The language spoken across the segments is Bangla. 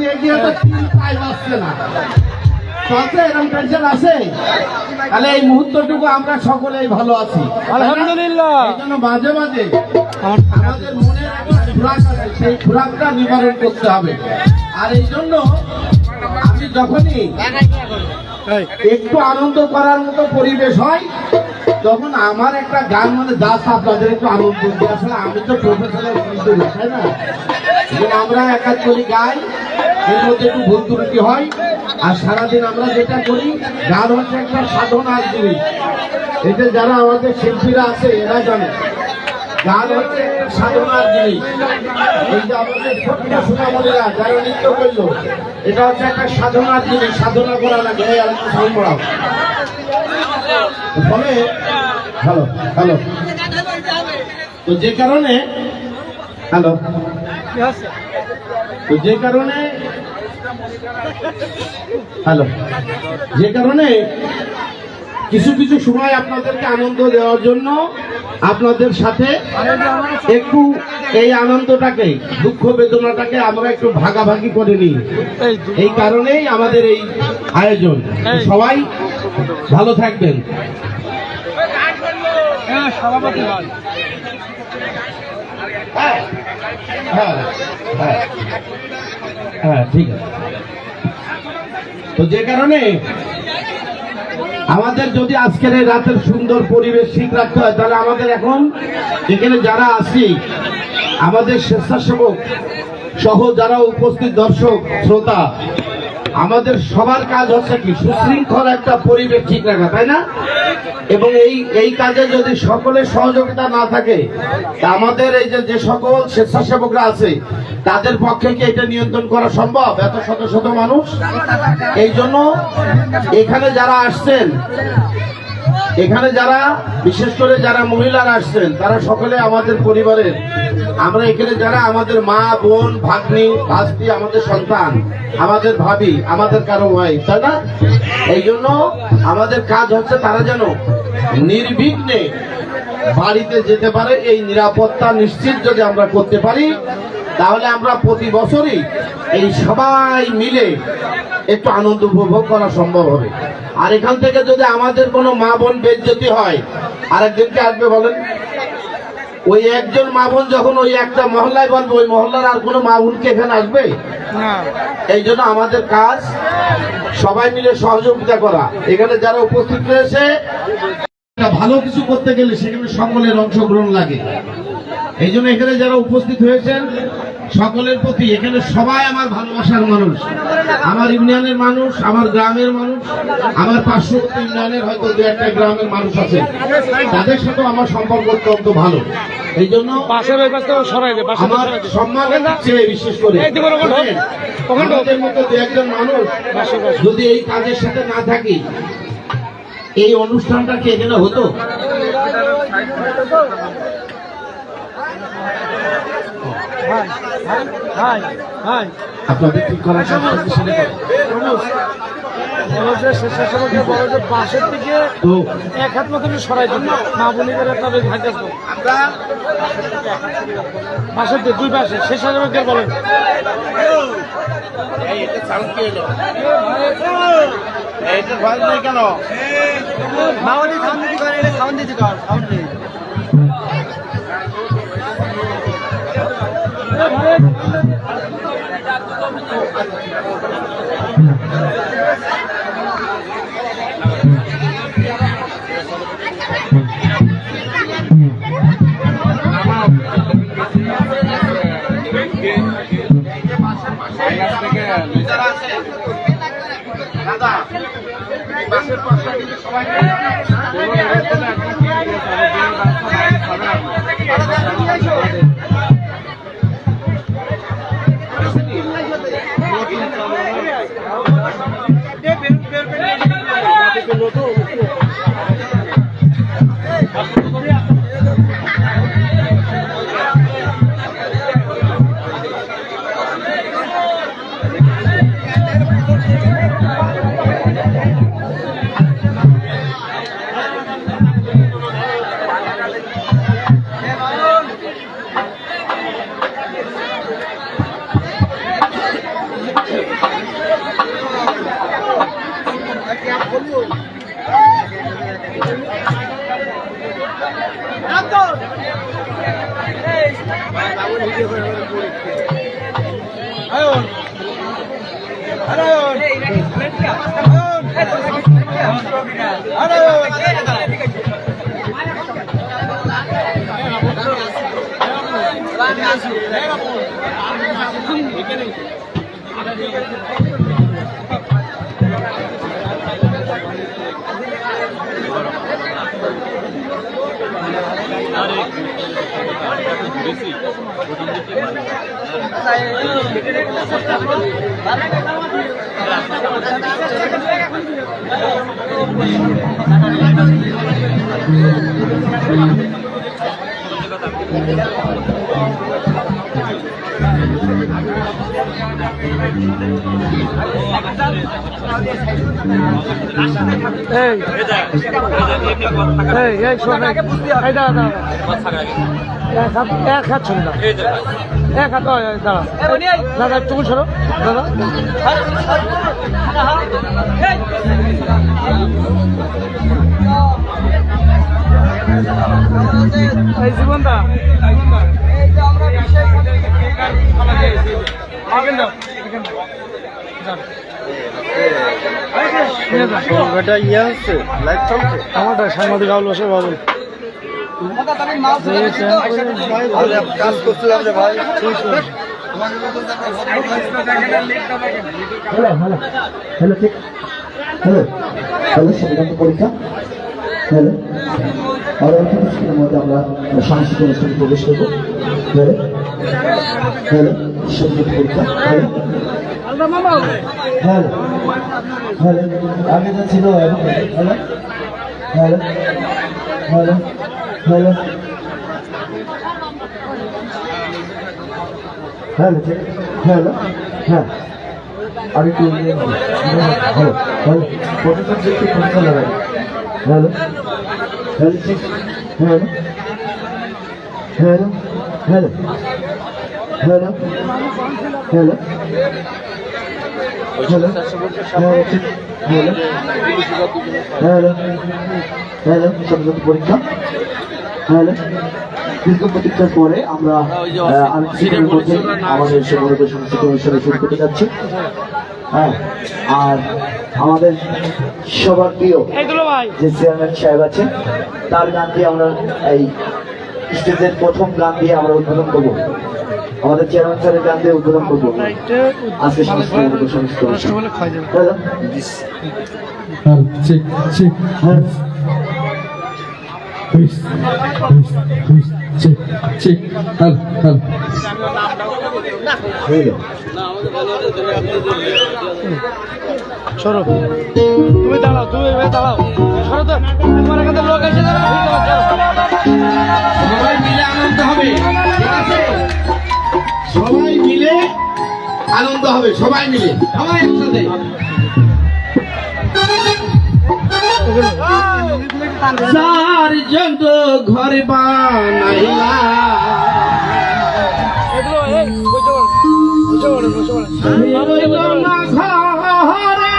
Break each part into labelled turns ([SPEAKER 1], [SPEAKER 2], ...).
[SPEAKER 1] দিয়ে গিয়ে তো 3 পাই বাঁচছে না, চলছে এরকম টেনশন আছে। তাহলে এই মুহূর্তটুকু আমরা সকলেই ভালো আছি
[SPEAKER 2] আলহামদুলিল্লাহ।
[SPEAKER 1] এই জন্য মাঝে মাঝে আমাদের মনের একটা খোরাক আছে, সেই খোরাকটা নিবারণ করতে হবে। আর এই জন্য আমি যখনই একটু আনন্দ করার মতো পরিবেশ হয় তখন আমার একটা গান মানে দাস আপনাদের একটু আনন্দ দিয়ে, আসলে আমি তো প্রফেশনাল কিন্তু তাই না, আমরা একাজ করি গাই, এর মধ্যে একটু ভুল ত্রুটি হয়। আর সারাদিন আমরা যেটা করি, গান হচ্ছে একটা সাধনার জিনিস, এটা যারা আমাদের শিল্পীরা আছে এরা জানে গান হচ্ছে সাধনার জিনিস। এই যে আমাদের ছোট্ট সোনামণিরা যারা নৃত্য করলো, এটা হচ্ছে একটা সাধনার জিনিস, সাধনা করা লাগে। এই আর সাউন্ড বাড়াও। ফলে হ্যালো হ্যালো, তো যে কারণে হ্যালো, তো যে কারণে হ্যালো, যে কারণে কিছু কিছু সময় আপনাদেরকে আনন্দ দেওয়ার জন্য আপনাদের সাথে একটু এই আনন্দটাকে, দুঃখ বেদনাটাকে আমরা একটু ভাগাভাগি করে নিই। এই কারণেই আমাদের এই আয়োজন। সবাই ভালো থাকবেন। হ্যাঁ হ্যাঁ হ্যাঁ ঠিক আছে। তো যে কারণে আমাদের যদি আজকের এই রাতের সুন্দর পরিবেশ ঠিক রাখতে হয়, তাহলে আমাদের এখন এখানে যারা আছি, আমাদের স্বেচ্ছাসেবক সহ যারা উপস্থিত দর্শক শ্রোতা, আমাদের সবার কাজ হচ্ছে কি সুশৃঙ্খল একটা পরিবেশ ঠিক রাখা, তাই না? এবং এই কাজে যদি সকলের সহযোগিতা না থাকে, আমাদের এই যে সকল স্বেচ্ছাসেবকরা আছে তাদের পক্ষে কি এটা নিয়ন্ত্রণ করা সম্ভব? এত শত শত মানুষ। এই জন্য এখানে যারা আসছেন, এখানে যারা বিশেষ করে যারা মহিলারা আসছেন, তারা সকলে আমাদের পরিবারের। আমরা এখানে যারা আমাদের মা, বোন, ভাগ্নি, ভাস্তি, আমাদের সন্তান, আমাদের ভাবি, আমাদের কারো ভাই, তাই না? এই জন্য আমাদের কাজ হচ্ছে তারা যেন নির্বিঘ্নে বাড়িতে যেতে পারে। এই নিরাপত্তা নিশ্চিত যদি আমরা করতে পারি, তাহলে আমরা প্রতি বছরই এই সবাই মিলে একটু আনন্দ উপভোগ করা সম্ভব হবে। আর এখান থেকে যদি আমাদের কোনো মা বোন বেজ্জতি হয়, আরেকজনকে আসবে বলেন? ওই একজন মা বোন যখন ওই একটা মহল্লায় বলবে, ওই মহল্লার আর কোনো মা বোনকে এখানে আসবে? এই জন্য আমাদের কাজ সবাই মিলে সহযোগিতা করা। এখানে যারা উপস্থিত রয়েছে, ভালো কিছু করতে গেলে সেখানে সকলের অংশগ্রহণ লাগে। এই জন্য এখানে যারা উপস্থিত হয়েছেন সকলের প্রতি, এখানে সবাই আমার ভালোবাসার মানুষ, আমার ইউনিয়নের মানুষ, আমার গ্রামের মানুষ, আমার পার্শ্ববর্তী ইউনিয়নের হয়তো 2-1টা গ্রামের মানুষ আছে, তাদের সাথেও আমার সম্পর্ক অত্যন্ত ভালো। এই জন্য আমার সম্মান দিচ্ছে, বিশেষ করে আমাদের মতো 2-1জন মানুষ যদি এই কাজের সাথে না থাকি, এই অনুষ্ঠানটা কি এখানে হতো? আপনাদের ঠিক করার
[SPEAKER 2] পাশের দিকে এক হাত মতন সরাই দিন, মা বোনিদের আপনাদের পাশের দিকে 2 পাশে স্বেচ্ছাসেবকদের বলেন। কেন মাওয়ানি সাউন্ড দিতে পারে, এটা সাউন্ড দিতে পারে, সাউন্ড নেই। এক হাত ছিল এক হাত দাঁড়া দাদা একটু সরো দাদা এই জীবনটা আমারটা সাংবাদিক আউল বসে বাবুল
[SPEAKER 3] কাজ করছিলাম রে ভাই।
[SPEAKER 4] হ্যালো ঠিক হ্যালো হ্যালো সংক্রান্ত পরীক্ষা হ্যালো আর অল্প কিছুক্ষণের মধ্যে আমরা সাংস্কৃতিক অনুষ্ঠানে প্রবেশ করবো। হ্যালো হ্যালো সংক্রান্ত পরীক্ষা হ্যালো হ্যালো হ্যালো আগে যা ছিল hello hello hello hello hello ঠিক হ্যালো হ্যাঁ আরে কি হ্যালো হ্যালো প্রফেসর যে একটু পরীক্ষা লাগাই হ্যালো হ্যালো ঠিক hello hello hello hello hello hello hello ঠিক হ্যালো হ্যালো হ্যালো সংযুক্ত পরীক্ষা হ্যালো দীর্ঘ প্রতীক্ষার পরে আমরা আরেকটির মধ্যে আমাদের সমবেত সংস্কৃত অনুষ্ঠানে শুরু করতে যাচ্ছি। হ্যাঁ আর আমাদের সবার প্রিয় যে চেয়ারম্যান সাহেব আছে তার গান দিয়ে আমরা এই স্টেজের প্রথম গান দিয়ে আমরা উদ্বোধন করবো। আমাদের চেয়ারম্যান স্যারের গান দিয়ে উদ্বোধন করবো আজকে সংস্কৃত অনুষ্ঠান। হ্যালো ঠিক ঠিক হ্যাঁ
[SPEAKER 2] সরো তুমি দাঁড়াও তুমি দাঁড়াও সরো তো তোমার এখানে লোক এসে
[SPEAKER 1] সবাই মিলে আনন্দ হবে, ঠিক আছে? সবাই মিলে আনন্দ হবে, সবাই মিলে সবাই একসাথে। যার জন্য ঘর বানাইলা রইল না ঘরে,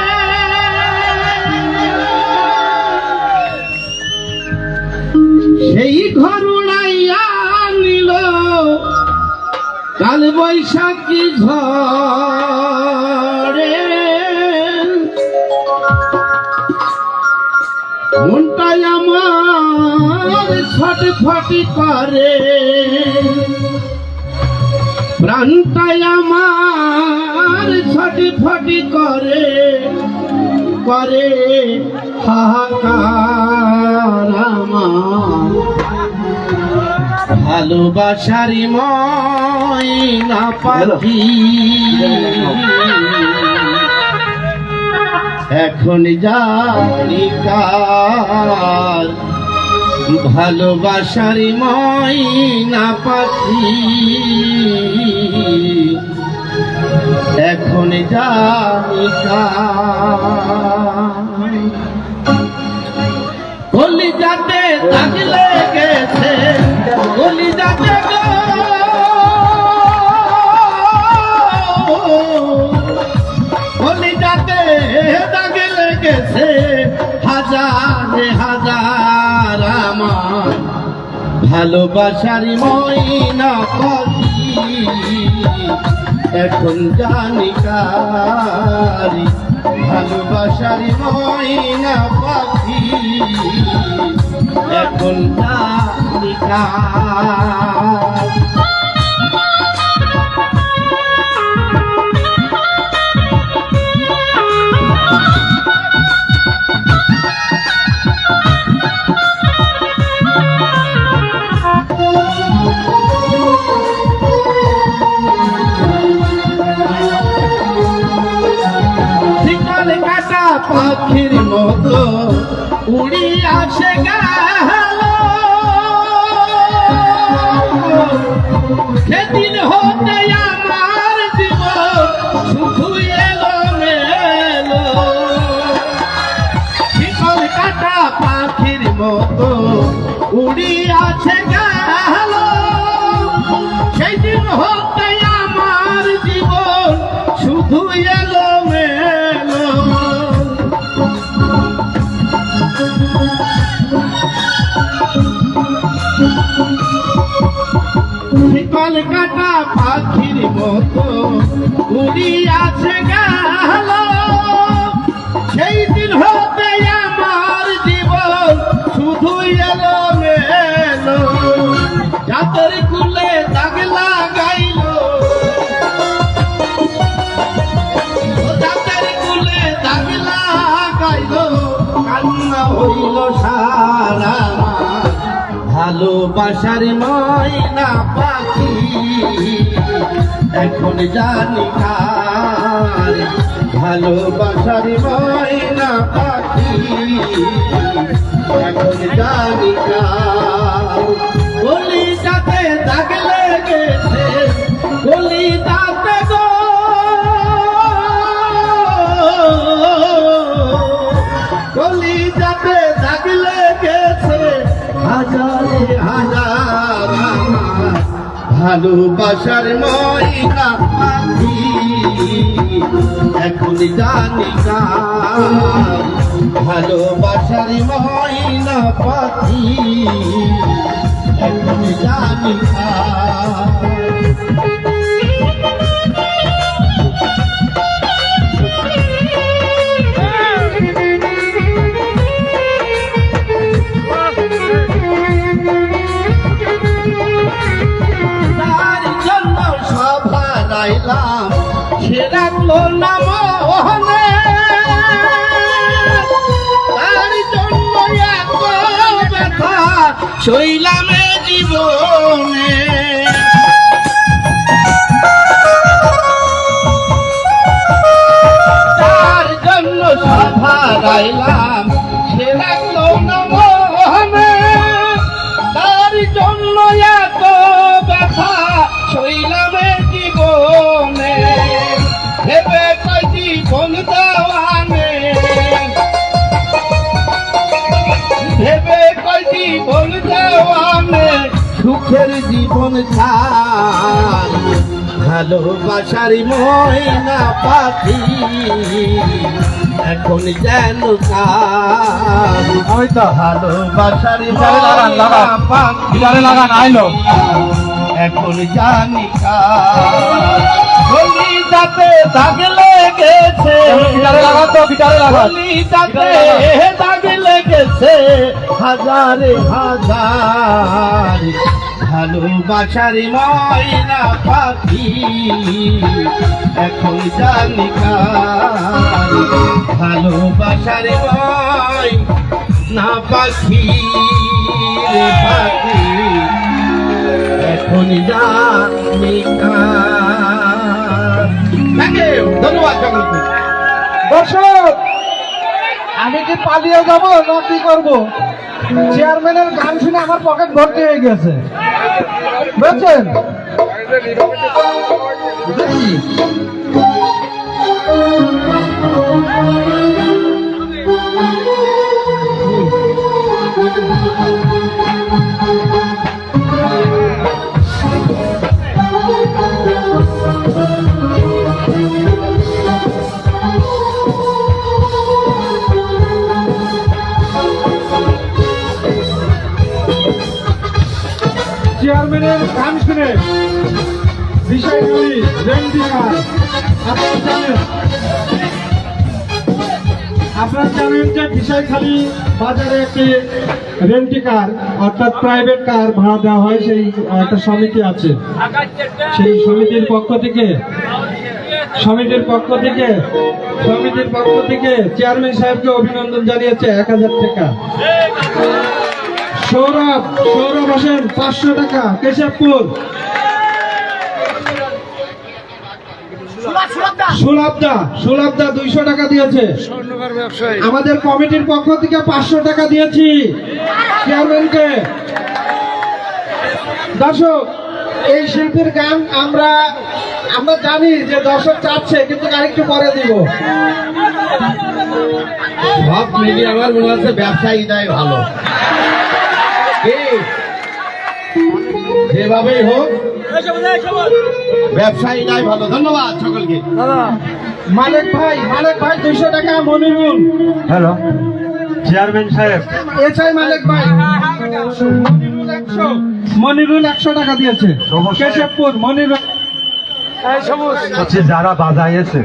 [SPEAKER 1] সেই ঘর উড়াইয়া নিল কাল বৈশাখী ঝড়ে। মনটাই আমার ছটফটি করে, প্রাণটাই আমার ছটফটি করে, করে হাহাকার আমার ভালোবাসারি ময়না পাখি। এখন জানি কার ভালোবাসারি ময়না পাখি, এখন জানি কার। কলিজাতে দাগ লেগেছে, কলিজাতে গো ভালোবাসার ময়না পাখি এখন জানি কারি ভালোবাসার ময়না পাখি এখন জানি কারি কাটা পাখির মতো উড়ি আসে গেল সেদিন হতে আমার জীবন শুধু এলো মেলো শিকল কাটা পাখির মতো উড়ি আসে গেল সেই দিন হতে আমার জীবন শুধু এলো মেলো শিকল কাটা পাখির মতো উড়ি আছে গেল সেই দিন হতে আমার জীবন শুধু এলো মেলো জাতের কুলে দাগ লাগাইল জাতের কুলে দাগ লাগাইল কান্না হইল সারা ভালোবাসার ময়না পাখি এখন জানি কার ভালোবাসার ময়না পাখি এখন জানি কার গলি যাতে দাগ লেগেছে গলি যাতে গো গলি যাতে দাগ লেগেছে হাজারে হাজার আমার ভালোবাসার ময়না পাখি এখন জানি কার ভালোবাসার ময়না পাখি এখন জানি কার সে রাখলো না মোহনে তার জন্য এত ব্যথা শৈলামে জীবনে তার জন্য সভা রাইলাম সে রাখলো না মোহনে তার জন্য এত ব্যথা শৈলামে জীবনে ভেবে কই জীবন দেওয়ানে ভেবে কই জীবন দেওয়ানে সুখের জীবন ছাড় ভালোবাসার ময়না পাখি এখন যেন কার
[SPEAKER 2] হয়তো
[SPEAKER 1] ভালোবাসার ময়না পাখি
[SPEAKER 2] লাগান আইলো
[SPEAKER 1] এখন জানি কার গলি যাতে দাগ লেগেছে গলি যাতে দাগ লেগেছে হাজারে হাজার ভালোবাসার ময়না পাখি এখন জানি কার ভালোবাসার ময়না পাখি পাখি এখন জানি কার ধন্যবাদ সকলকে
[SPEAKER 2] দর্শক আমি কি পালিয়ে যাব না কি করবো চেয়ারম্যানের গান শুনে আমার পকেট ভর্তি হয়ে গেছে বুঝছেন মেনের গান শুনে বিষয়গুলি রেন্ডিকার আপনারা জানেন যে বিষয়খালী বাজারে একটি রেন্টিকার অর্থাৎ প্রাইভেট কার ভাড়া দেওয়া হয়, সেই একটা সমিতি আছে। সেই সমিতির পক্ষ থেকে চেয়ারম্যান সাহেবকে অভিনন্দন জানিয়েছে 1000 টাকা। সৌরভ হোসেন 500 টাকা কেশবপুর। সুলভদা 200 টাকা দিয়েছে। আমাদের কমিটির পক্ষ থেকে 500 টাকা দিয়েছি চেয়ারম্যানকে। দর্শক, এই শিল্পীর গান আমরা জানি যে দর্শক চাচ্ছে, কিন্তু আরেকটু পরে দিব।
[SPEAKER 1] সব মিলিয়ে আমার মনে হচ্ছে ব্যবসায়ীটাই ভালো, যেভাবেই হোক ব্যবসায়ীটাই ভালো। ধন্যবাদ সকলকে।
[SPEAKER 2] মালিক ভাই 200 টাকা। মনিরুল,
[SPEAKER 3] হ্যালো চেয়ারম্যান সাহেব,
[SPEAKER 2] এসআই মালিক ভাই মনিরুল 100 টাকা দিয়েছে। কেশবপুর মনিরুল।
[SPEAKER 3] হচ্ছে যারা বাজাইয়েছে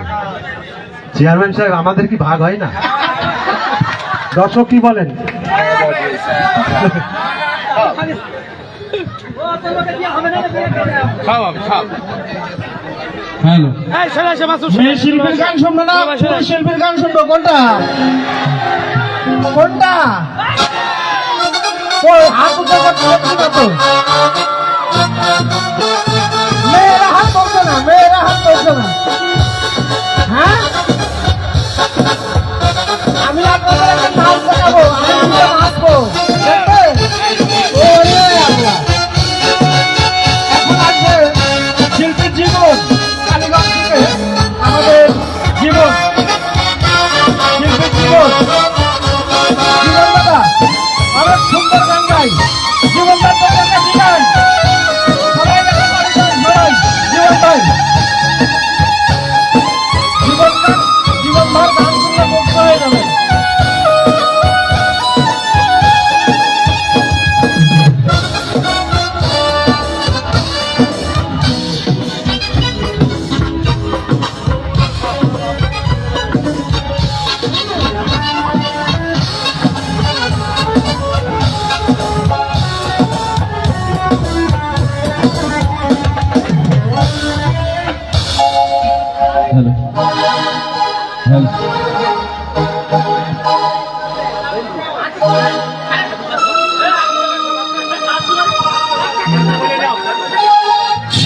[SPEAKER 3] চেয়ারম্যান সাহেব, আমাদের কি ভাগ হয় না? দর্শক কি বলেন?
[SPEAKER 2] হ্যালো, মেয়ে শিল্পীর গান শুনবো না, পুরুষ শিল্পীর গান শুনবো? কোনটা হাত উঁচু করতে না তো? মেয়েরা হাত তুলছে না। হ্যাঁ, আমি আপনাদের একটা নাচ দেখাবো, আমি নিজে নাচবো। এখন আসবে শিল্পীর জীবন, কালীগঞ্জ থেকে আমাদের জীবন, শিল্পীর জীবন দাদা অনেক সুন্দর গান গাই। জীবন দার একটা গান সবাই জীবন ভার গান শুনলে মুক্ত হয়ে যাবে।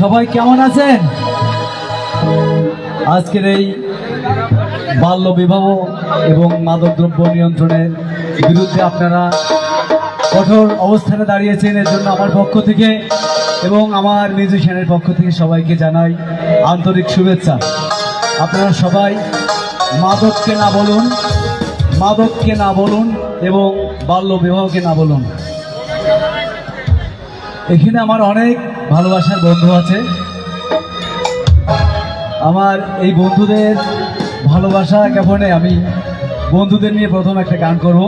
[SPEAKER 5] সবাই কেমন আছেন? আজকের এই বাল্য বিবাহ এবং মাদকদ্রব্য নিয়ন্ত্রণের বিরুদ্ধে আপনারা কঠোর অবস্থানে দাঁড়িয়েছেন, এর জন্য আমার পক্ষ থেকে এবং আমার মিউজিশিয়ানের পক্ষ থেকে সবাইকে জানাই আন্তরিক শুভেচ্ছা। আপনারা সবাই মাদককে না বলুন এবং বাল্য বিবাহকে না বলুন। এখানে আমার অনেক ভালোবাসার বন্ধু আছে। আমার এই বন্ধুদের ভালোবাসা জ্ঞাপনে আমি বন্ধুদের নিয়ে প্রথম একটা গান করব।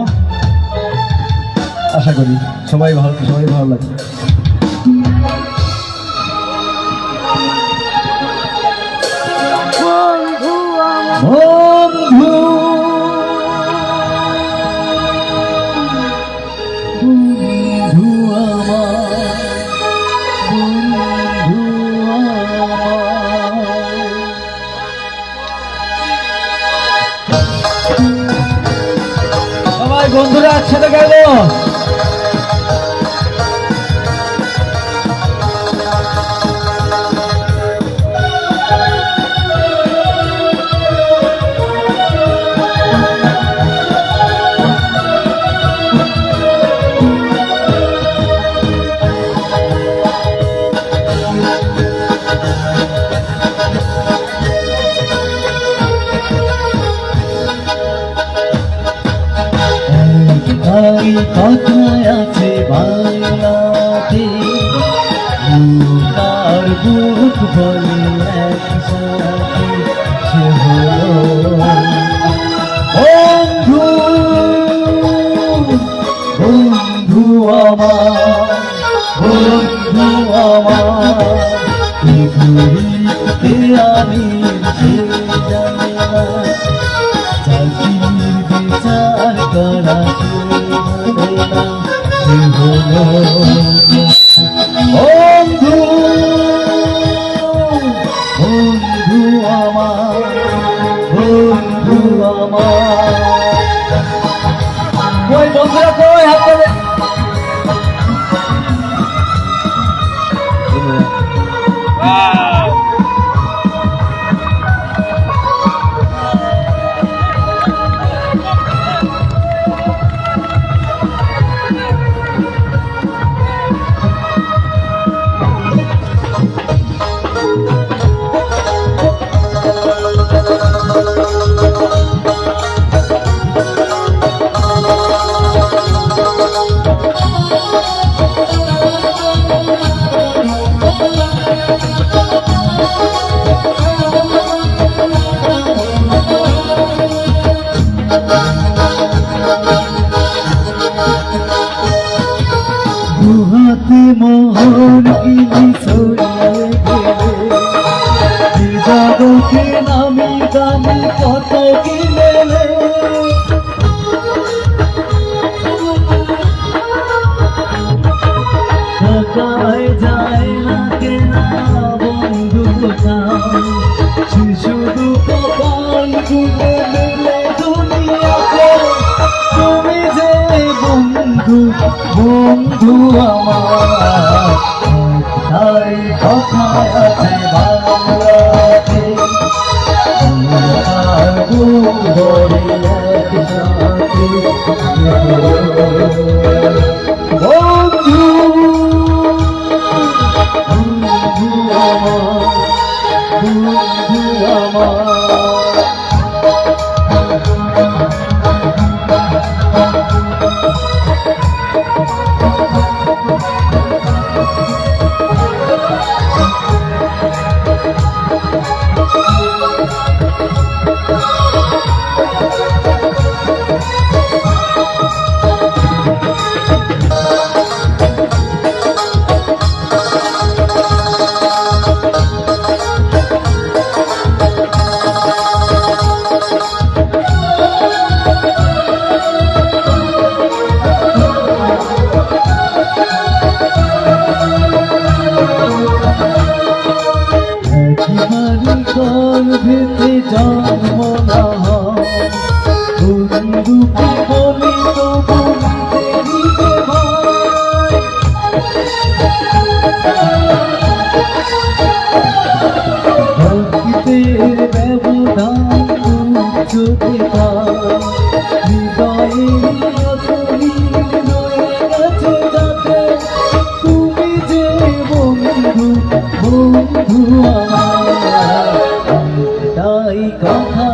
[SPEAKER 5] আশা করি সবাই ভালো লাগবে। বন্ধু সবাই বন্ধুরা একসাথে গেল। কথায় আছে বাংলাতে, তার বুক বলে একসাথে সে হলো বন্ধু, বন্ধু আমার, বন্ধু আমার। কত কি মেলে কোথায় যায় না কেনা বন্ধু কোথাও শুধু কপাল গুনে মিলে দুনিয়াতে তুমি যে বন্ধু বন্ধু আমার তাই কথায় আছে বাংলাতে বন্ধু গর্ভেতে জন্ম না হয় বন্ধু কি বলি তবু দেরিতে ভাই ভক্তির ব্যবধান চোখে হৃদয়ে রয়ে গেছে যাতে তুমি যে বন্ধু বন্ধু আমার তাই কথা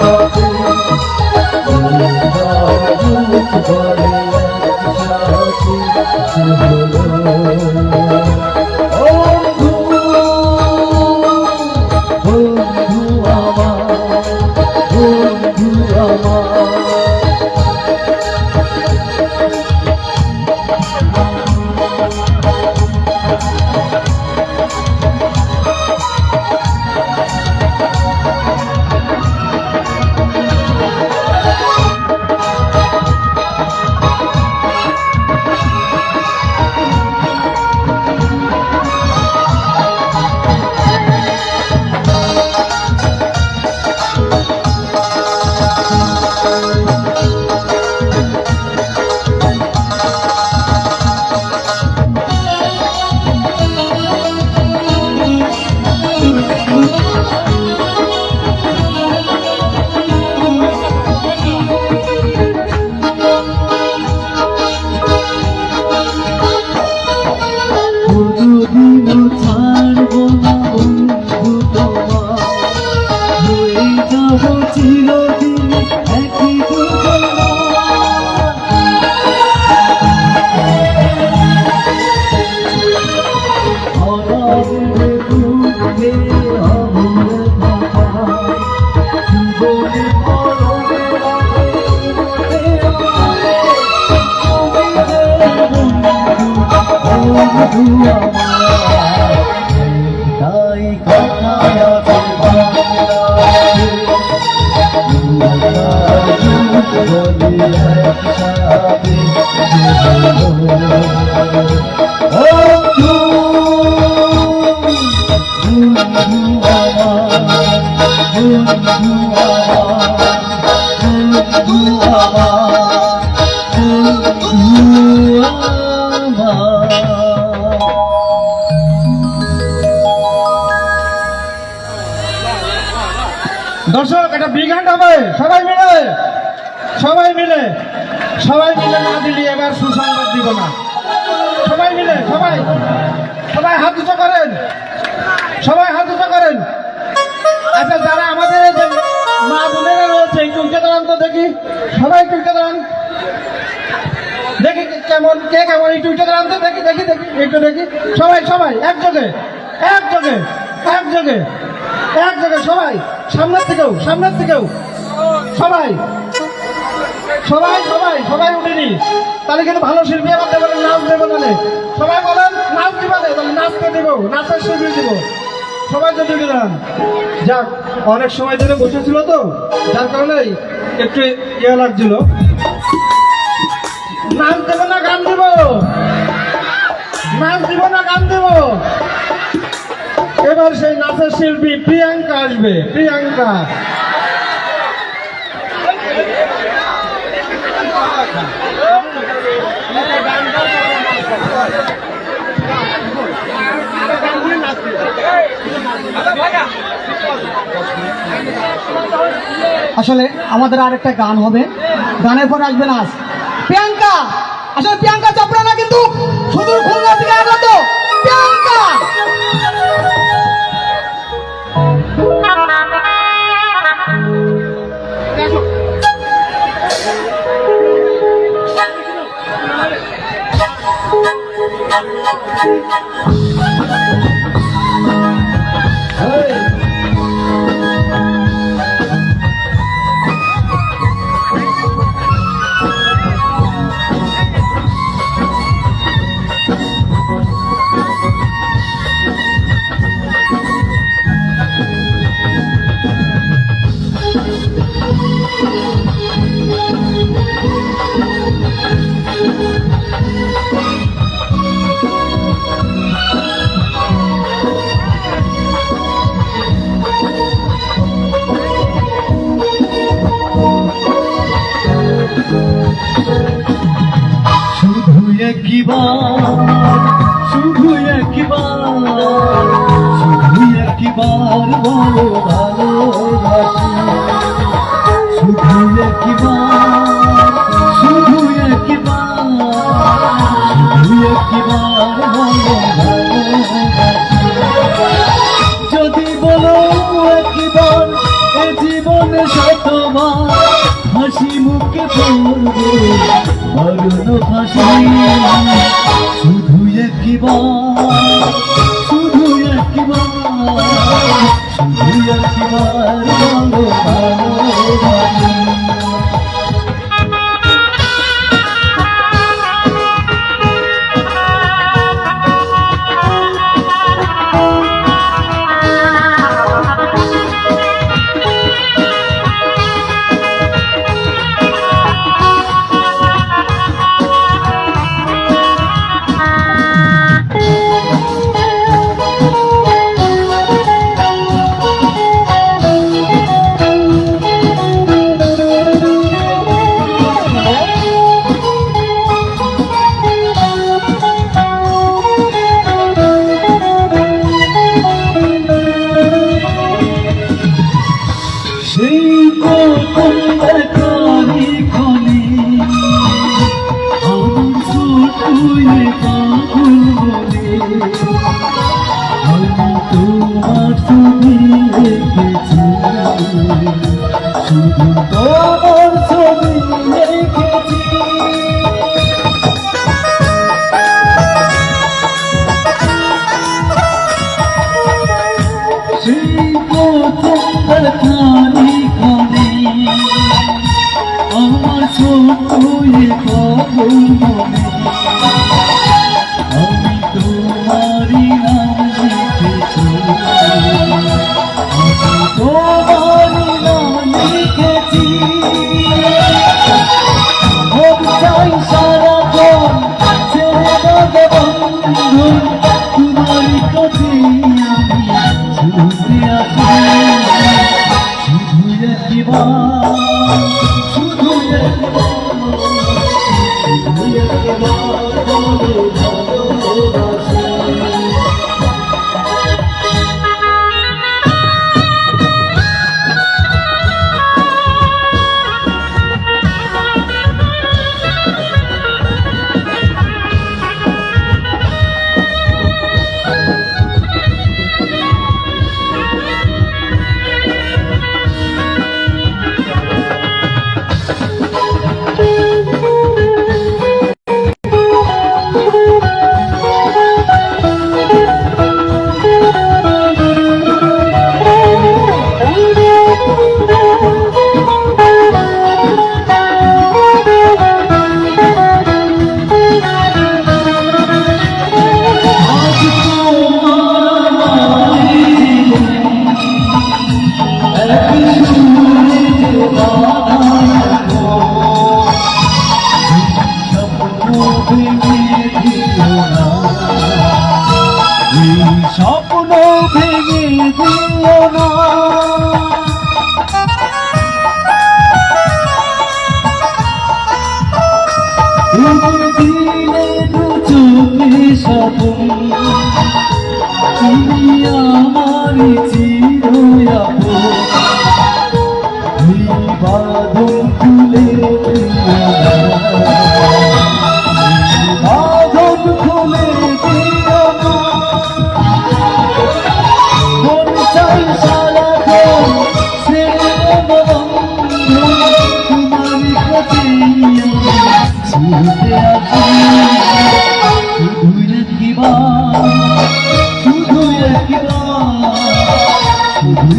[SPEAKER 5] বন্ধু আমার বন্ধু আমার চিরদিন একই তাই কথা
[SPEAKER 2] দর্শক এটা বিগ হ্যান্ড হবে সবাই মিলে সবাই মিলে সবাই মিলে না দিলে এবার সুসংবাদ দিব না সবাই মিলে সবাই সবাই হাত উঁচু করেন সবাই হাত উঁচু করেন আচ্ছা যারা আমাদের এই যে মা বোনেরা রয়েছে একটু উঠে দাঁড়ান তো দেখি সবাই একটু উঠে দাঁড়ান দেখি কেমন কে কেমন একটু উঠে দাঁড়ান তো দেখি দেখি দেখি একটু দেখি সবাই সবাই একযোগে একযোগে একযোগে একযোগে সবাই সামনের থেকেও সবাই সবাই সবাই সবাই উঠেনি তাহলে কিন্তু ভালো শিল্পী আমার দেবেন নাচ দেবো তাহলে সবাই বলেন নাচ দিবা তাহলে নাচতে দেবো নাচের শিল্পী দিব সবাই তো ঢুকে যান। যাক, অনেক সময় ধরে বসেছিল তো, যার কারণে একটু ইয়ে লাগছিল। নাচ দেবো না গান দেব? নাচ দিব না গান দেব? এবার সেই নাচের শিল্পী প্রিয়াঙ্কা আসবে। প্রিয়াঙ্কা,
[SPEAKER 6] আসলে আমাদের আরেকটা গান হবে, গানের পর আসবে নাচ। প্রিয়াঙ্কা, আসলে প্রিয়াঙ্কা চোপড়া না, কিন্তু সুদূর খুলনা থেকে আগত প্রিয়াঙ্কা।
[SPEAKER 5] শুধু একবার, শুধু একবার, শুধু একবার বলো ভালোবাসি। শুধু একবার, শুধু একবার, শুধু একবার বলো ভালোবাসি। যদি বলো একবার, এ জীবনে শতবার হাসি মুখে পড়বে মরণ ফাঁসি। শুধু একবার, শুধু একবার, শুধু একবার বলো ভালোবাসি। সেই প্রথম দেখারি ক্ষণে আমার ছোটুয়ে পাগল বলে আমি তোমার ছবি এঁকেছি, শুধু তোমার ছবি এঁকেছি। সেই প্রথম দেখারি ক্ষণে আমার ছোটুয়ে পাগল বলে আমি তোমারই নাম লিখেছি, আমি তোমারই নাম লিখেছি। স্বপ্ন ভেঙে দিও না দিলে দু চোখে স্বপ্ন তুমি আমার চিরয়াপন বাদল খুলে বাদল খুলে দিও না মন চাই সারাক্ষণ স্নেহবন্ধু তোমার কাছে ছুটে আসি শুধু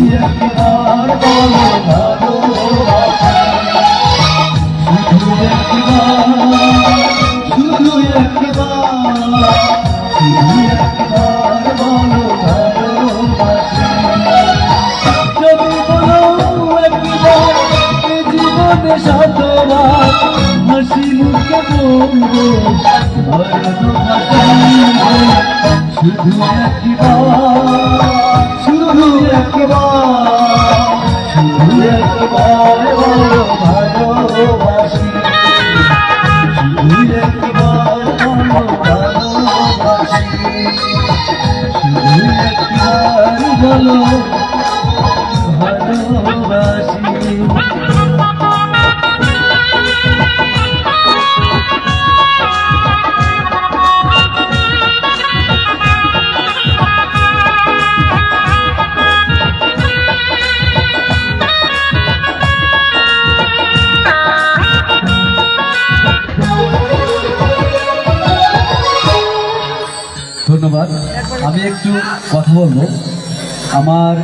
[SPEAKER 5] একবার বলো ভালোবাসি শুধু একবার বলো ভালোবাসি যদি বলো একবার এ জীবনে শতবার হাসি মুখে বলবো ভালোবাসি শুধু একবার বলো ভালোবাসি শুধু একবার বলো ভালোবাসি শুধু একবার বলো ভালোবাসি ধন্যবাদ। আমি একটু কথা বলবো। আমার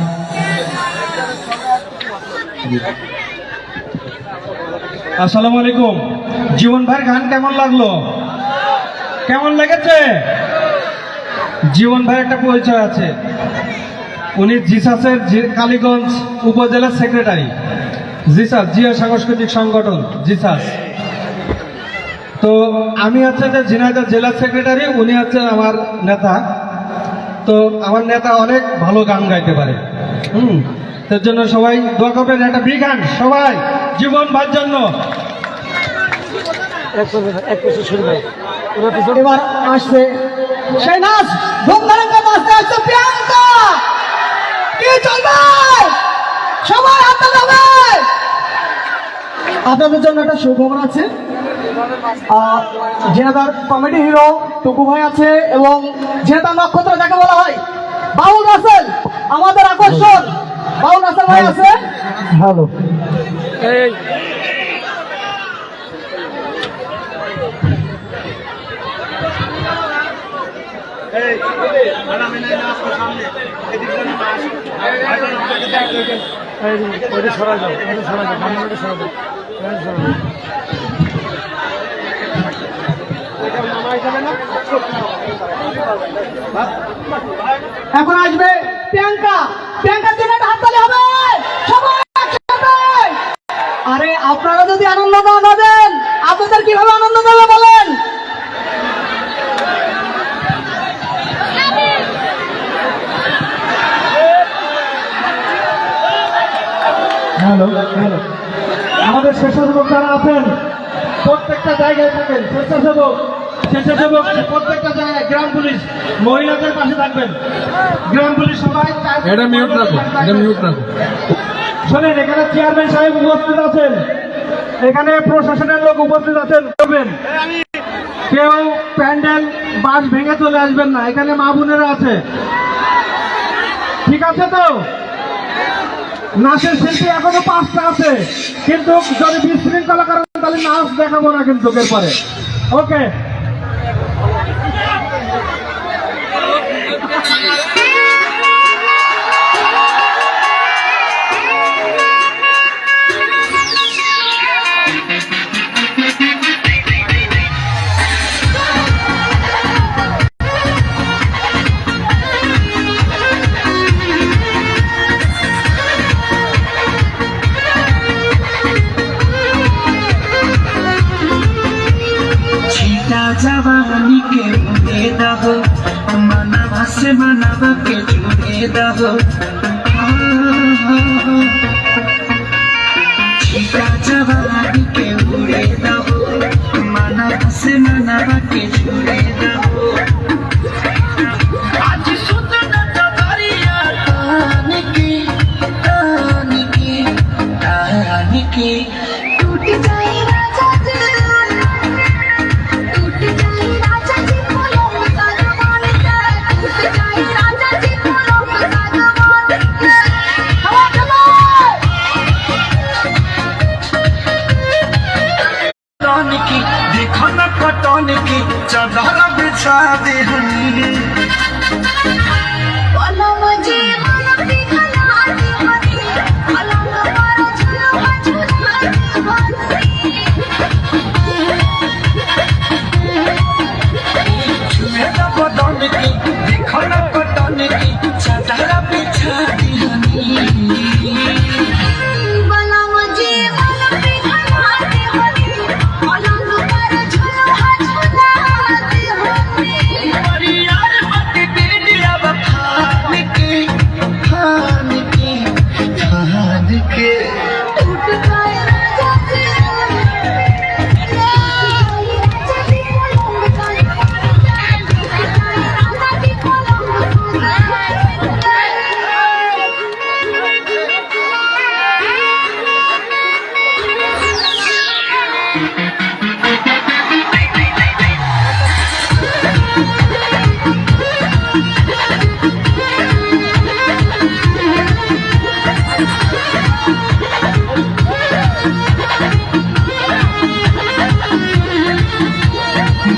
[SPEAKER 2] আসসালামু আলাইকুম। জীবন ভাইয়ের গান কেমন লাগলো? কেমন লেগেছে? জীবন ভাইয়ের একটা পরিচয় আছে, উনি জিসাসের কালীগঞ্জ উপজেলার সেক্রেটারি। জিসাস জিয়া সাংস্কৃতিক সংগঠন জিসাস। তো আমি হচ্ছে যে ঝিনাইদহ জেলার সেক্রেটারি, উনি হচ্ছেন আমার নেতা। তো আমার নেতা অনেক ভালো গান গাইতে পারে। তার জন্য সবাই দোয়া করবেন, একটা বিগ গান সবাই জীবন ভাইয়ের জন্য।
[SPEAKER 6] এবার আসবে সেই নাচ, ধুমধারাঙ্গা নাচতে আসছে প্রিয়াঙ্কা। কি চলবে? সবাই হাত তালাবে। আপনাদের জন্য একটা সুখবর আছে। জেনাদার কমেডি হিরো টুকু ভাই আছে এবং জেনাদার নক্ষত্র যাকে বলা হয় বাউল রাসেল, আমাদের আকর্ষণ বাউল রাসেল ভাই আছে।
[SPEAKER 2] হ্যালো,
[SPEAKER 6] এখন আসবে প্রিয়াঙ্কা। প্রিয়াঙ্কার জন্য একটা হাততালি হবে সবাই একসাথে। আরে আপনারা যদি আনন্দ না দেন, আপনাদের কিভাবে আনন্দ দেবে বলেন?
[SPEAKER 2] হ্যালো হ্যালো, আমাদের স্বেচ্ছাসেবক যারা আছেন প্রত্যেকটা জায়গায় থাকেন। স্বেচ্ছাসেবক প্রত্যেকটা জায়গায়, গ্রাম পুলিশ মহিলাদের পাশে থাকবেন। গ্রাম পুলিশ সবাই এটা মিউট রাখো, এটা মিউট রাখো। শোনেন, এখানে চেয়ারম্যান সাহেব উপস্থিত আছেন, এখানে প্রশাসনের লোক উপস্থিত আছেন। কেউ প্যান্ডেল বাস ভেঙে চলে আসবেন না, এখানে মা বোনেরা আছে, ঠিক আছে তো? নাচের শিল্পী এখনো 5টা আছে, কিন্তু যদি বিশৃঙ্খলা করেন তাহলে নাচ দেখাবো না কিন্তু এরপরে। ওকে,
[SPEAKER 7] जवानी के मुहे दहो मनवा से मनवा के जुड़े दहो छिका जवानी के उड़े दहो मनवा से मनवा के जुड़े दहो आज सुत न डगरिया तानी की
[SPEAKER 8] टूट जाए राजा जी, टूट जाए राजा जी बोलो सजमान के, टूट जाए राजा जी बोलो सजमान के। हवा
[SPEAKER 7] पटन की देखो न पटन की चादर बिछा दे हनी
[SPEAKER 8] बोलो मुझे मन पिघला दे हनी, पलंग पर झुलवा झुला दे
[SPEAKER 7] छुए न पटन की देखो न पटन की चादर बिछा दे हनी
[SPEAKER 8] बोलो मुझे मन पिघला दे हनी, पलंग पर झुलवा झुला दे हनी।
[SPEAKER 7] यार मत बेडिया बखान के
[SPEAKER 8] टूट जाए राजा जी, राजा जी पलंग सजमान के, टूट जाए राजा जी पलंग सजमान के।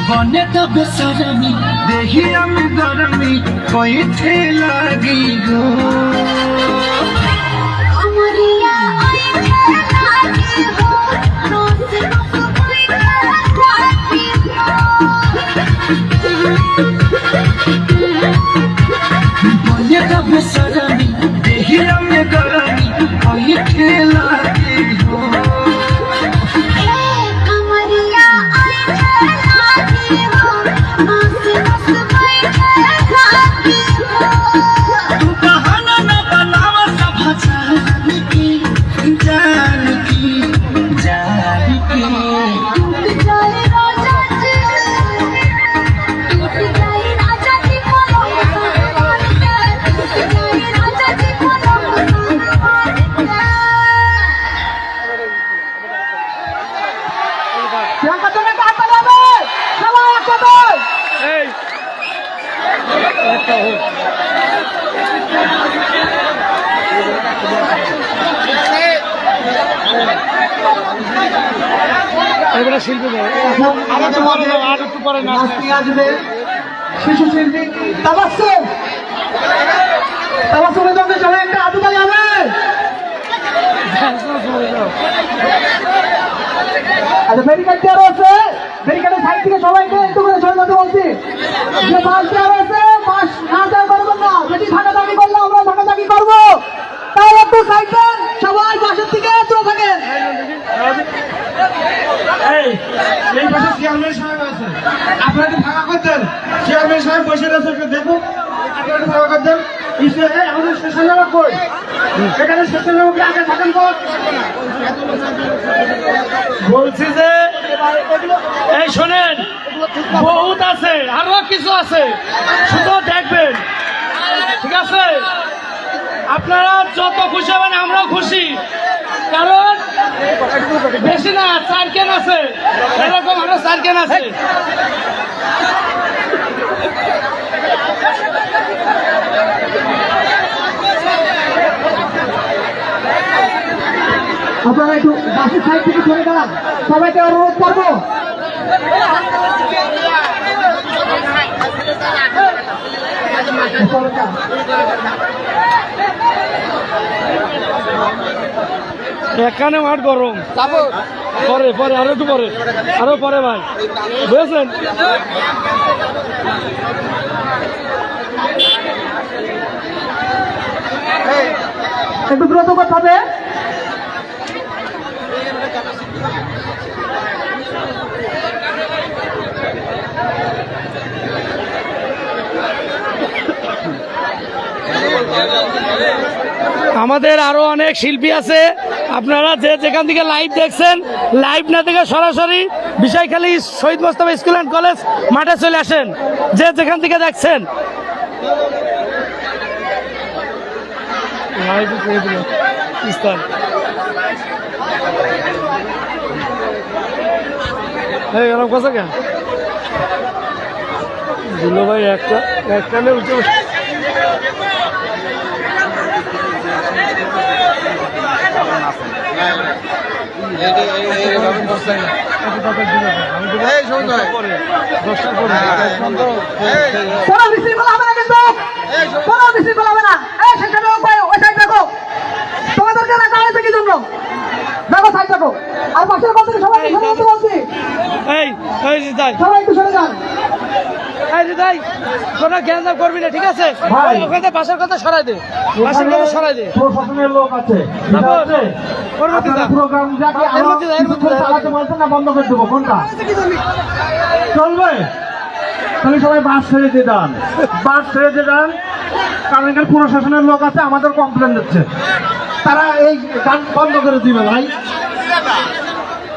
[SPEAKER 7] बने तब सरमी देहिया में गरमी कोई थे लगी हो
[SPEAKER 8] उमरिया आई लागी हो, रोज रोज कोई लागी हो।
[SPEAKER 7] बने तब सरमी देहिया में गरमी कोई थे लगी हो
[SPEAKER 8] कमरिया आई लागी हो, रोज रोज कोई लागी हो।
[SPEAKER 7] तू बहाना न बनावा सब जान की
[SPEAKER 8] टूट जाए राजा जी, टूट जाए राजा जी पलंग सजमान के, टूट जाए राजा जी पलंग सजमान के।
[SPEAKER 6] প্রিয়াঙ্কা তুমি হাত লাগাবে, সবাই একসাথে।
[SPEAKER 2] আমাদের মধ্যে নাচতে আসবে শিশু শিল্পী তাবাসসুম। তাবাসসুমের জন্য সবাই একটা হাততালি হবে। আচ্ছা ব্যারিকেড দেওয়া আছে, ব্যারিকেডের সাইড থেকে সবাইকে একটু করে সরে যেতে বলছি। যে বাস দেওয়া আছে বাস না দেওয়া করবেন না, যদি ধাক্কাধাক্কি করলে আমরা ধাক্কাধাক্কি করবো, তাই একটু সাইড দেন, সবাই বাসের দিকে চলে থাকেন। এই পাশে চেয়ারম্যান সাহেব আছে, আপনারা একটু ফাঁকা করতেন। চেয়ারম্যান সাহেব বসে আছে, একটু দেখুন, আপনারা একটু ফাঁকা করতেন। আমাদের স্টেশন নামা কই, এখানে স্টেশন নামা আগে থাকেন তো।
[SPEAKER 9] বলছি যে এই শোনেন, বহুত আছে, আরো কিছু আছে, শুধু দেখবেন, ঠিক আছে? আপনারা যত খুশি হবেন আমরাও খুশি, কারণ বেশি না, 4 কেন আছে, এরকম আরো 4 কেন আছে।
[SPEAKER 2] আপনারা একটু বাসের সাইড থেকে সরে দাঁড়ান, সবাইকে অনুরোধ করবো।
[SPEAKER 9] এখানে মাঠ গরম, পরে পরে আরো একটু পরে, আরো পরে ভাই, বুঝেছেন?
[SPEAKER 2] একটু দ্রুত করতে হবে।
[SPEAKER 9] আমাদের আরো অনেক শিল্পী আছে, আপনারা যে যেখান থেকে লাইভ দেখছেন, লাইভ না দেখে সরাসরি বিষয়খালী শহীদ মোস্তফা স্কুল অ্যান্ড কলেজ মাঠে চলে আসেন, যে যেখান থেকে দেখছেন। এরকম কথা কেন দিল ভাই, একটা উঠে
[SPEAKER 6] কোনো বিশৃঙ্খলা হবে না, কিন্তু কোনো বিশৃঙ্খলা হবে না। এই সেখানে ওই সাইড দেখো, তোমাদেরকে রাখা হয়েছে কি জন্য? দেখো সাইড দেখো, আর পাশের কথা সবাই সরে যেতে বলছি, সবাই একটু সরে যান।
[SPEAKER 9] কোনো জ্ঞান করবি না, ঠিক আছে? ওখানে পাশের কথা সরাই দে, পাশের কথা সরাই দে।
[SPEAKER 2] প্রশাসনের লোক আছে, প্রোগ্রাম চালাতে বলছেন না, বন্ধ করে দেবো কোনটা চলবে? তাহলে সবাই বাস ছেড়ে দিয়ে যান, বাস ছেড়ে দিয়ে যান, কারণ এখানে প্রশাসনের লোক আছে, আমাদের কমপ্লেন দিচ্ছে, তারা এই গান বন্ধ করে দিবে ভাই।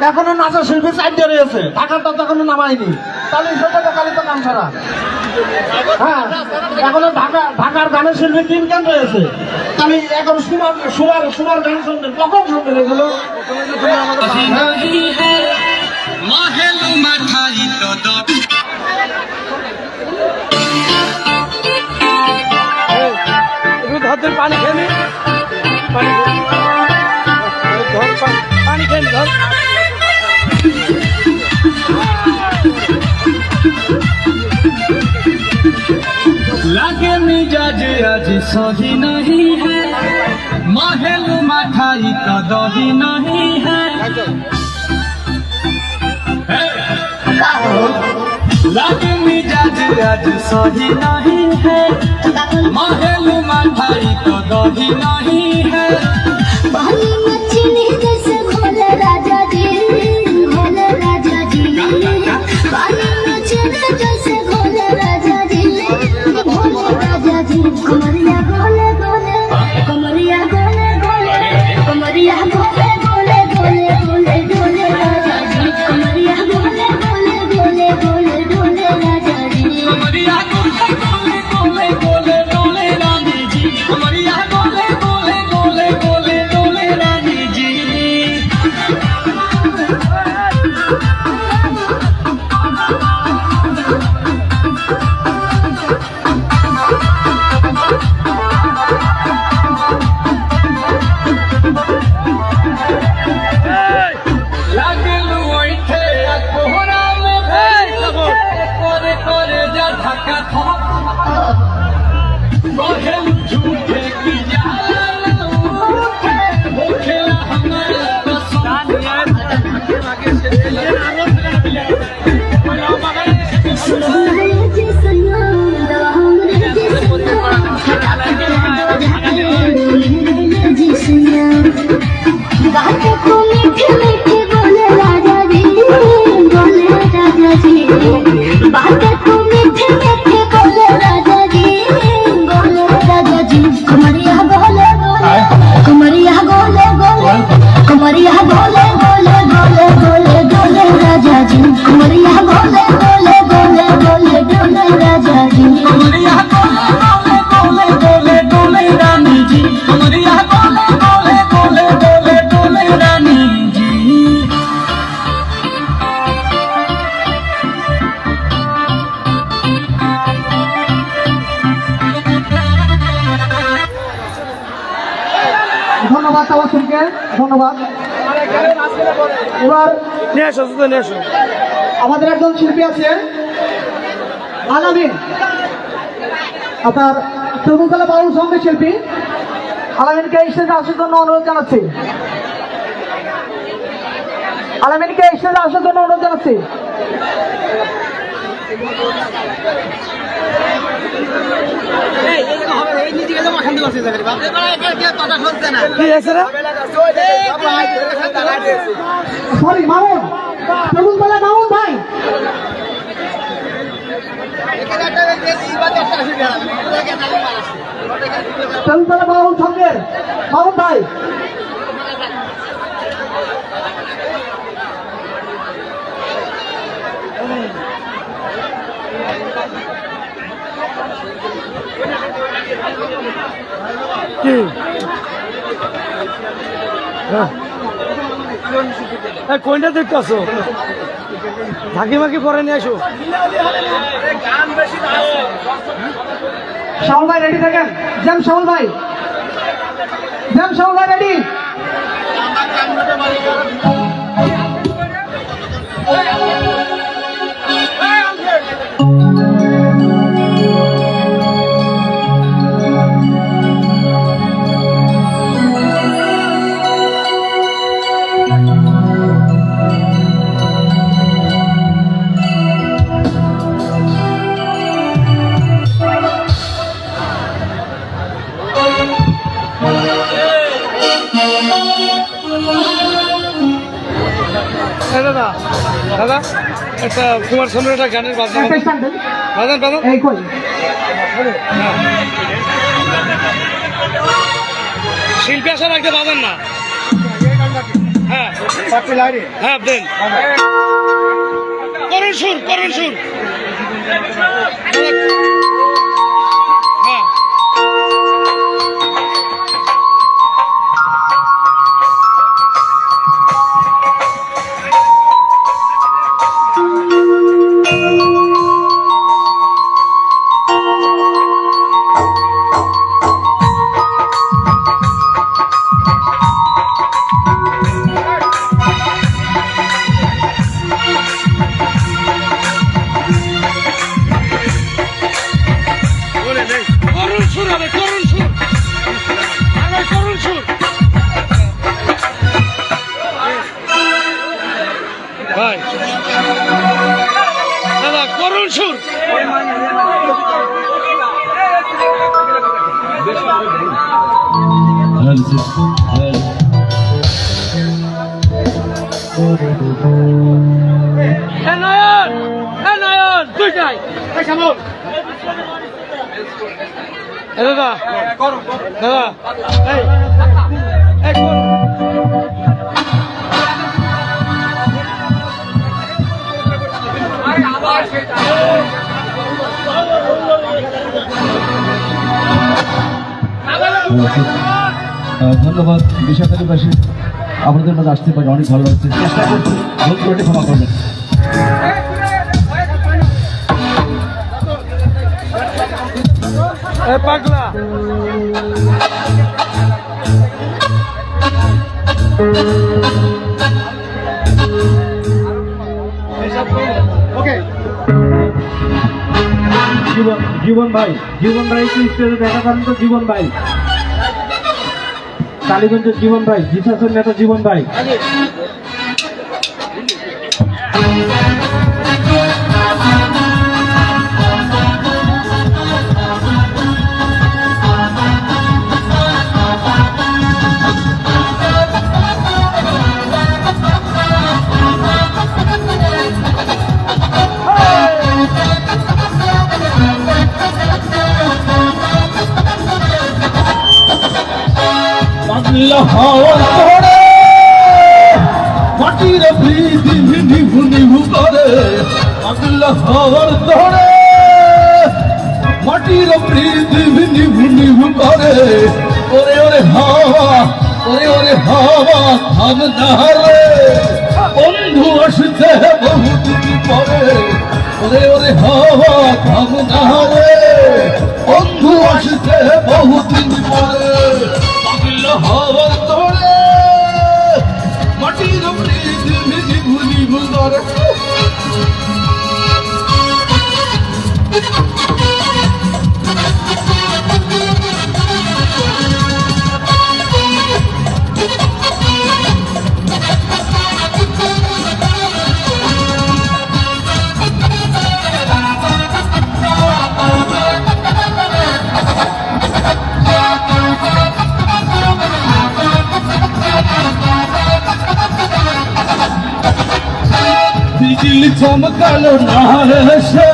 [SPEAKER 2] এখনো নাচা শিল্পী সাইডে রয়েছে, ঢাকাটা তো এখনো নামায়নি, তাহলে সেটা তো কালিত নাম ছাড়া। হ্যাঁ, এখনো ঢাকার গানের শিল্পী 3 গান রয়েছে, তাহলে এখন সুমার গান শুনবেন, কখন শুনবেন এগুলো?
[SPEAKER 9] পানি খেয়ে পানি খেয়ে ধর।
[SPEAKER 5] लागे मिजाज आज सही नहीं है, महलू मठाई का दही नहीं है। लागे मिजाज आज सही नहीं है, महलू मठाई का दही नहीं है।
[SPEAKER 8] पानी में चीनी जैसे घोले राजा जी, घोले राजा जी। पानी में चीनी जैसे घोले राजा जी, घोले राजा जी। कमरिया गोले गोले, कमरिया गोले गोले, कमरिया गोले गोले गोले गोले डोले राजा जी। कमरिया गोले गोले गोले गोले डोले राजा जी।
[SPEAKER 5] कमरिया गोले गोले गोले गोले डोले रानी जी, कमरिया गोले गोले गोले गोले डोले रानी जी। लागलू ओइठे आ कोहरा में करे करे जा धक्का धक, कहलू झूठे की जाला उठे, होखेला हमारा कसम।
[SPEAKER 8] हमरे जैसे हमरे जैसे बातें को मीठे मीठे बोले राजा जी, बोले राजा जी। बातें को मीठे मीठे बोले राजा जी, बोले राजा जी। कमरिया बोले बोले, कमरिया बोले बोले, कमरिया बोले बोले बोले बोले बोले राजा जी। कमरिया बोले बोले बोले बोले बोले राजा जी।
[SPEAKER 5] कमरिया गोले गोले गोले गोले रानी जी, कमरिया गोले गोले गोले गोले गोले रानी जी।
[SPEAKER 2] ধন্যবাদ তাওয়াসুলকে, ধন্যবাদ। এবার
[SPEAKER 9] নিয়ে আসো, নিয়ে আসো।
[SPEAKER 2] আমাদের একজন শিল্পী আছে আলামিন, আপনার তরুণতলা বাউল সঙ্গীত শিল্পী আলামিনকে স্টেজে আসার জন্য অনুরোধ জানাচ্ছি। আলামিনকে স্টেজে আসার জন্য অনুরোধ জানাচ্ছি। সরি মামুন, তরুণতলা মামুন ভাই, তাহলে বাউল সঙ্গের বাউল ভাই
[SPEAKER 9] কি কোনটা দেখতেছো ঝাঁকি মাকি পরে নিয়ে আসো
[SPEAKER 6] শ্যামল ভাই রেডি থাকেন জ্যাম শ্যামল ভাই রেডি
[SPEAKER 9] দাদা দাদা একটা কুমার শানুর একটা গানের বাজনা
[SPEAKER 6] একটা স্টার্ট দেন
[SPEAKER 9] বাজান বাজান
[SPEAKER 6] এই কই
[SPEAKER 9] শিল্পী আসার একটা বাজান না হ্যাঁ হ্যাঁ দেন করুণ সুর হ্যাঁ করুণ সুর হবে করুণ সুর ভাই দাদা করুণ সুর নয়ন দুইটাই কেমন দাদা দাদা এই করুন
[SPEAKER 5] ধন্যবাদ বিশাখালীবাসী আপনাদের মাঝে আসতে পারে অনেক ভালো লাগছে চেষ্টা করছি ভুল করে ক্ষমা করবেন
[SPEAKER 9] পাগলা
[SPEAKER 2] ওকে
[SPEAKER 3] জীবন ভাই কি স্টেজে দেখা করেন তো জীবন ভাই কালীগঞ্জের জীবন ভাই জিসাসের নেতা জীবন ভাই
[SPEAKER 1] মাটির পৃথিবী নিভু নিভু করে পাগলা হওয়ার ধরে মাটির পৃথিবী নিভু নিভু করে ওরে ওরে হাওয়া থাম না রে বন্ধু আসতে বহুদিন পরে ওরে হাওয়া থাম না রে বন্ধু আসতে বহুদিন পরে পাগলা হওয়ার ধরে মাটির পৃথিবী নিভু নিভু করে বিজলি চমকালো না সে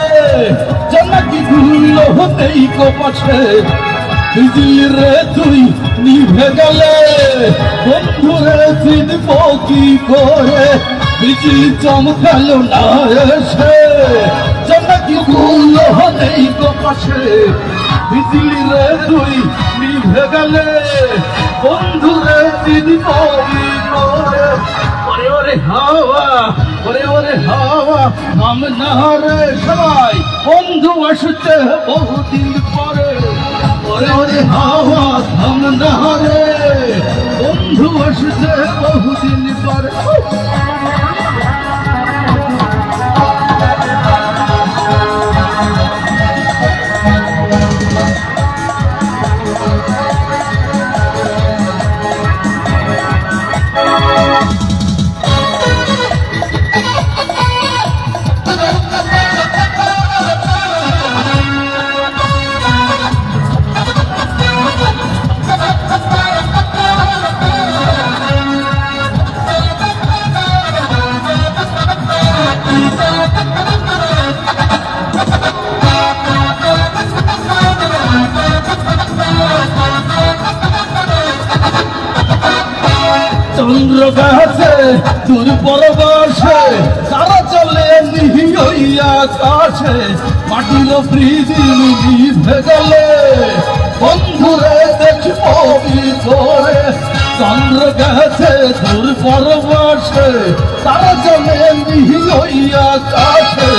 [SPEAKER 1] জনকি গুলো হতেই কপাছে বিজলি রে তুই নিভে গেলে বন্ধু রে চিনব কি করে বিজলি চমকালো না এসে জনকি গুলো নেই গো পাশে বিজলি রে তুই নিভে গেলে বন্ধু রে চিনব কি করে ওরে ওরে হাওয়া ওরে ওরে হাওয়া নাম না রে সবাই বন্ধু আসছে বহুদিন পরে ওরে ওরে হাওয়া থাম না রে বন্ধু আসছে বহুদিন পরে চন্দ্র গাছে দূর পরবাসে তারা চলে নিহি আকাশে মাটির পৃথিবী নিভে গেলে বন্ধুরে দেখব কি করে চন্দ্র গাছে দূর পরবাসে তারা চলে নিহি আকাশে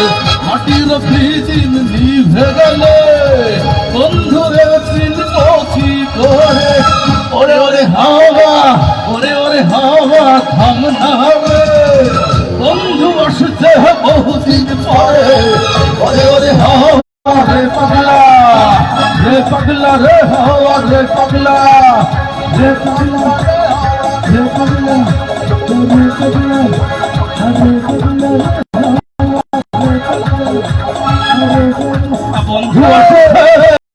[SPEAKER 1] মাটির পৃথিবী নিভে গেলে বন্ধুরে চিনব কি করে ওরে ওরে হাওয়া ওরে ওরে হাওয়া থাম না রে বন্ধু আসছে বহুদিন পরে ওরে ওরে হাওয়া রে পাগলা রে হাওয়া রে পাগলা রে পাগলা রে পাগলা রে পাগলা রে পাগলা